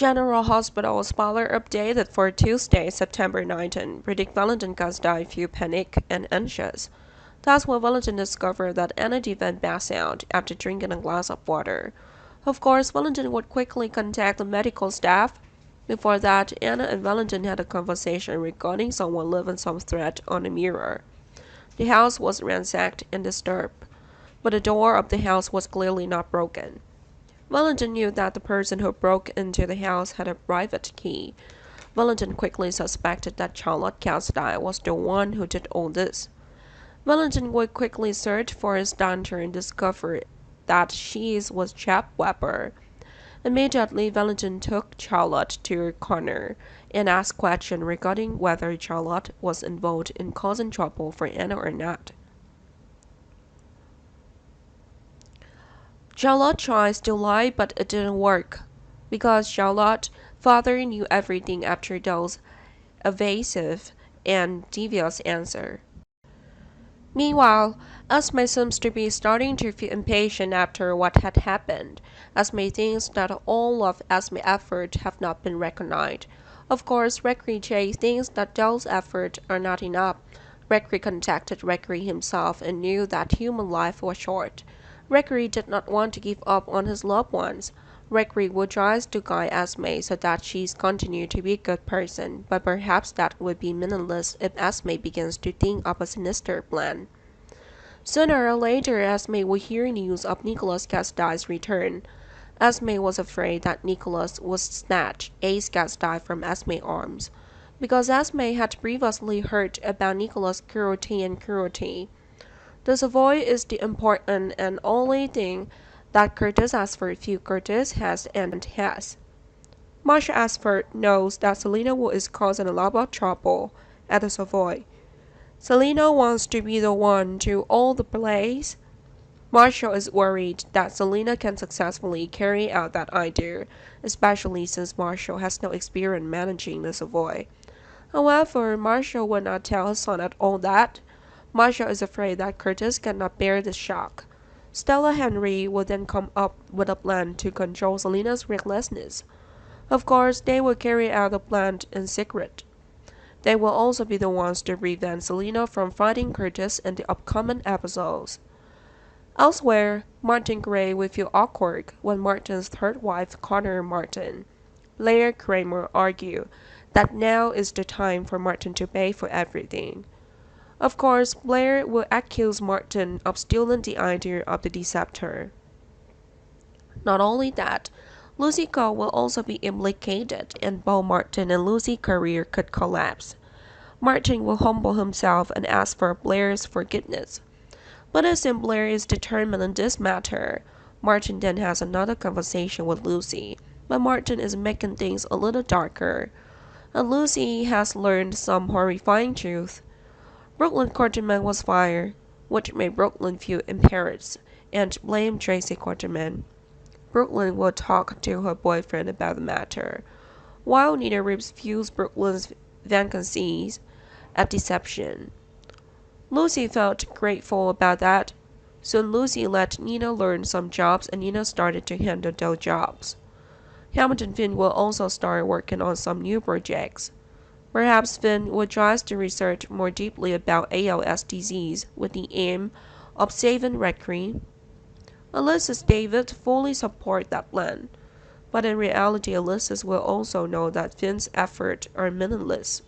General Hospital spoiler updated for Tuesday, September 19, predict Valentin got die few panic and anxious. That's when Valentin discovered that Anna Devon passed out after drinking a glass of water. Of course, Valentin would quickly contact the medical staff. Before that, Anna and Valentin had a conversation regarding someone leaving some threat on the mirror. The house was ransacked and disturbed, but the door of the house was clearly not broken. Valentin knew that the person who broke into the house had a private key. Valentin quickly suspected that Charlotte Castile was the one who did all this. Valentin would quickly search for his daughter and discover that she was Chap Webber. Immediately, Valentin took Charlotte to a corner and asked questions regarding whether Charlotte was involved in causing trouble for Anna or not. Charlotte tries to lie, but it didn't work, because Charlotte's father knew everything after those evasive and devious answers. Meanwhile, Esme seems to be starting to feel impatient after what had happened. Esme thinks that all of Esme's efforts have not been recognized. Of course, Recre J thinks that those efforts are not enough. Recre contacted Recre himself and knew that human life was short. Recre did not want to give up on his loved ones. Recre would try to guide Esme so that she continues to be a good person, but perhaps that would be meaningless if Esme begins to think of a sinister plan. Sooner or later, Esme would hear news of Nicholas Castile's return. Esme was afraid that Nicholas would snatch Ace Castile from Esme's arms, because Esme had previously heard about Nicholas' cruelty and cruelty. The Savoy is the important and only thing that Curtis Ashford feels Curtis has and has. Marcia Ashford knows that Selina Wood is causing a lot of trouble at the Savoy. Selina wants to be the one to all the blaze. Marshall is worried that Selina can successfully carry out that idea, especially since Marshall has no experience managing the Savoy. However, Marshall would not tell his son at all that. Marshall is afraid that Curtis cannot bear the shock. Stella Henry will then come up with a plan to control Selina's recklessness. Of course, they will carry out the plan in secret. They will also be the ones to prevent Selina from fighting Curtis in the upcoming episodes. Elsewhere, Martin Gray will feel awkward when Martin's third wife corners Martin. Blair Kramer argued that now is the time for Martin to pay for everything. Of course, Blair will accuse Martin of stealing the idea of the deceptor. Not only that, Lucy Cole will also be implicated, and both Martin and Lucy's career could collapse. Martin will humble himself and ask for Blair's forgiveness. But it seems Blair is determined in this matter. Martin then has another conversation with Lucy, but Martin is making things a little darker, and Lucy has learned some horrifying truth. Brooklyn Quarterman was fired, which made Brooklyn feel embarrassed and blame Tracy Quarterman. Brooklyn will talk to her boyfriend about the matter, while Nina Reeves views Brooklyn's vacancies as deception. Lucy felt grateful about that. Soon Lucy let Nina learn some jobs and Nina started to handle those jobs. Hamilton Finn will also start working on some new projects. Perhaps Finn will try to research more deeply about ALS disease with the aim of saving Recre. Ulysses David fully supports that plan, but in reality Ulysses will also know that Finn's efforts are meaningless.